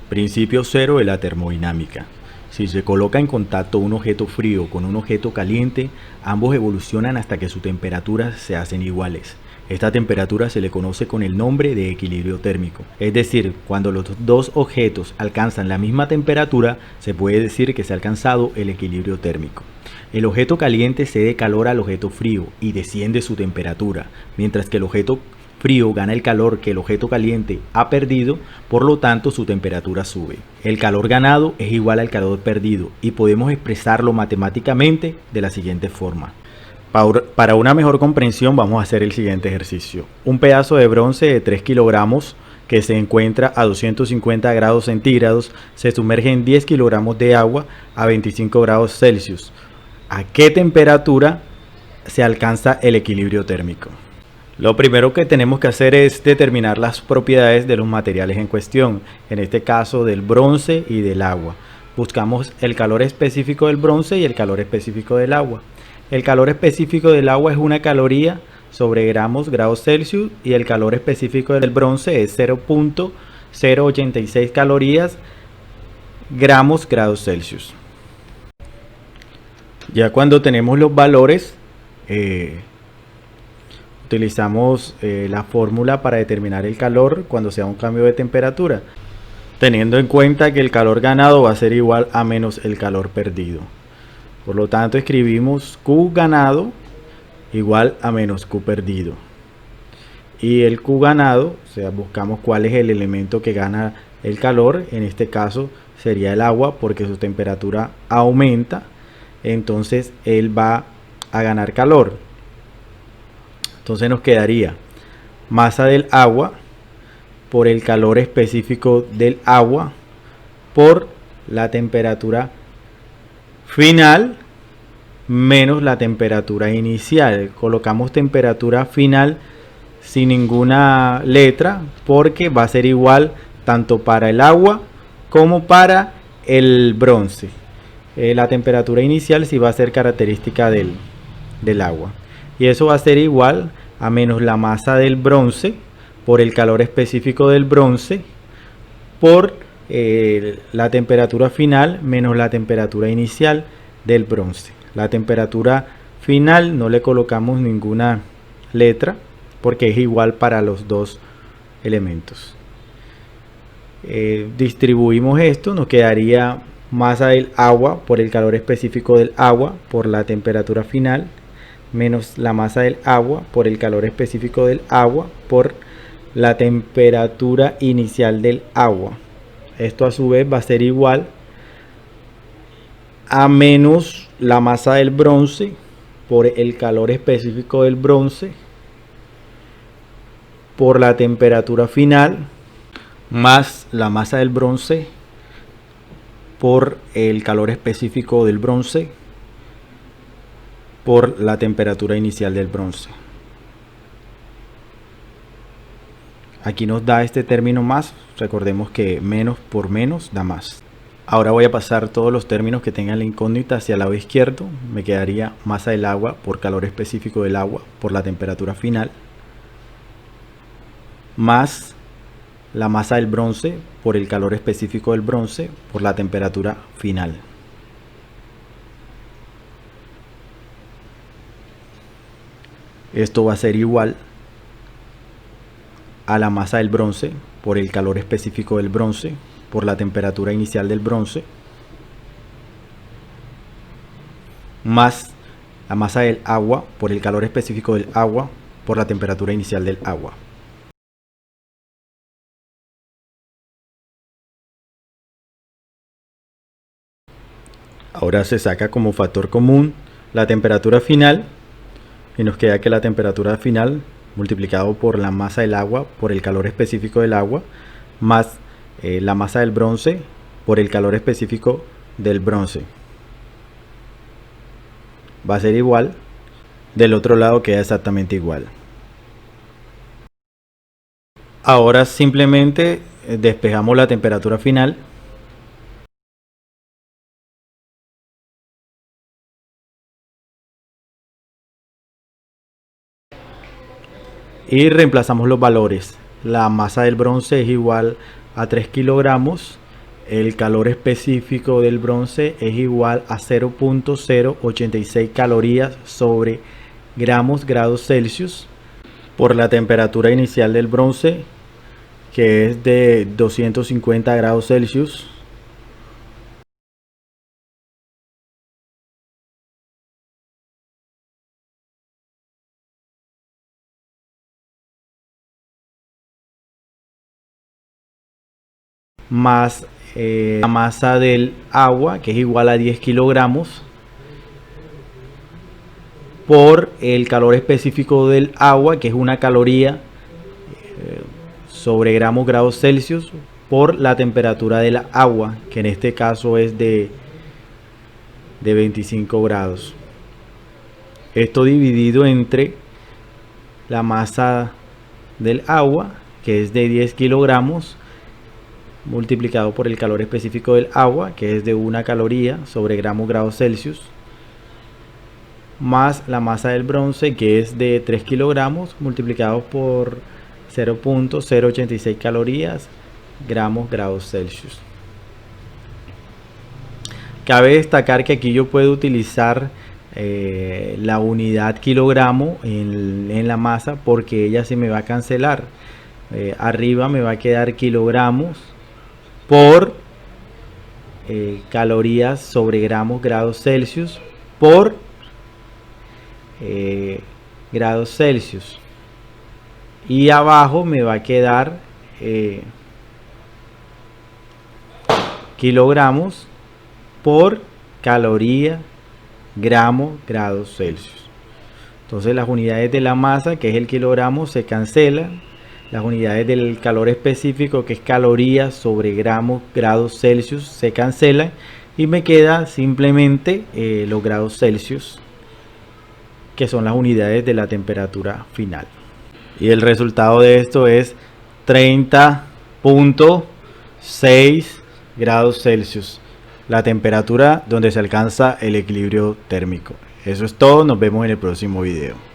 Principio cero de la termodinámica. Si se coloca en contacto un objeto frío con un objeto caliente, ambos evolucionan hasta que sus temperaturas se hacen iguales. Esta temperatura se le conoce con el nombre de equilibrio térmico. Es decir, cuando los dos objetos alcanzan la misma temperatura, se puede decir que se ha alcanzado el equilibrio térmico. El objeto caliente cede calor al objeto frío y desciende su temperatura, mientras que el objeto frío gana el calor que el objeto caliente ha perdido, por lo tanto su temperatura sube. El calor ganado es igual al calor perdido y podemos expresarlo matemáticamente de la siguiente forma. Para una mejor comprensión vamos a hacer el siguiente ejercicio. Un pedazo de bronce de 3 kilogramos que se encuentra a 250 grados centígrados se sumerge en 10 kilogramos de agua a 25 grados Celsius. ¿A qué temperatura se alcanza el equilibrio térmico? Lo primero que tenemos que hacer es determinar las propiedades de los materiales en cuestión, en este caso del bronce y del agua. Buscamos el calor específico del bronce y el calor específico del agua. El calor específico del agua es 1 caloría sobre grados Celsius y el calor específico del bronce es 0.086 calorías grados Celsius. Ya cuando tenemos los valores, utilizamos la fórmula para determinar el calor cuando sea un cambio de temperatura, teniendo en cuenta que el calor ganado va a ser igual a menos el calor perdido. Por lo tanto, escribimos Q ganado igual a menos Q perdido. Y el Q ganado, o sea, buscamos cuál es el elemento que gana el calor. En este caso sería el agua, porque su temperatura aumenta, entonces él va a ganar calor. Entonces nos quedaría masa del agua por el calor específico del agua por la temperatura final menos la temperatura inicial. Colocamos temperatura final sin ninguna letra porque va a ser igual tanto para el agua como para el bronce. La temperatura inicial sí va a ser característica del agua. Y eso va a ser igual a menos la masa del bronce por el calor específico del bronce por la temperatura final menos la temperatura inicial del bronce. La temperatura final no le colocamos ninguna letra porque es igual para los dos elementos. Distribuimos esto, nos quedaría masa del agua por el calor específico del agua por la temperatura final menos la masa del agua por el calor específico del agua por la temperatura inicial del agua. Esto a su vez va a ser igual a menos la masa del bronce por el calor específico del bronce por la temperatura final más la masa del bronce por el calor específico del bronce por la temperatura inicial del bronce. Aquí nos da este término más. Recordemos que menos por menos da más. Ahora voy a pasar todos los términos que tengan la incógnita hacia el lado izquierdo. Me quedaría masa del agua por calor específico del agua por la temperatura final más la masa del bronce por el calor específico del bronce por la temperatura final. Esto va a ser igual a la masa del bronce por el calor específico del bronce por la temperatura inicial del bronce más la masa del agua por el calor específico del agua por la temperatura inicial del agua. Ahora se saca como factor común la temperatura final y nos queda que la temperatura final multiplicado por la masa del agua por el calor específico del agua más la masa del bronce por el calor específico del bronce va a ser igual. Del otro lado queda exactamente igual. Ahora simplemente despejamos la temperatura final y reemplazamos los valores. La masa del bronce es igual a 3 kilogramos el calor específico del bronce es igual a 0.086 calorías sobre gramos grados Celsius por la temperatura inicial del bronce, que es de 250 grados Celsius. Más la masa del agua, que es igual a 10 kilogramos, por el calor específico del agua, que es una caloría sobre gramos grados Celsius, por la temperatura del agua, que en este caso es de 25 grados. Esto dividido entre la masa del agua, que es de 10 kilogramos, multiplicado por el calor específico del agua, que es de 1 caloría sobre gramos grados Celsius, más la masa del bronce, que es de 3 kilogramos, multiplicado por 0.086 calorías gramos grados Celsius. Cabe destacar que aquí yo puedo utilizar la unidad kilogramo en la masa, porque ella se me va a cancelar. Arriba me va a quedar kilogramos por calorías sobre gramos grados Celsius por grados Celsius, y abajo me va a quedar kilogramos por caloría gramo grados Celsius. Entonces las unidades de la masa, que es el kilogramo, se cancelan. Las unidades del calor específico, que es calorías sobre gramos grados Celsius, se cancelan, y me queda simplemente los grados Celsius, que son las unidades de la temperatura final. Y el resultado de esto es 30.6 grados Celsius, la temperatura donde se alcanza el equilibrio térmico. Eso es todo, nos vemos en el próximo video.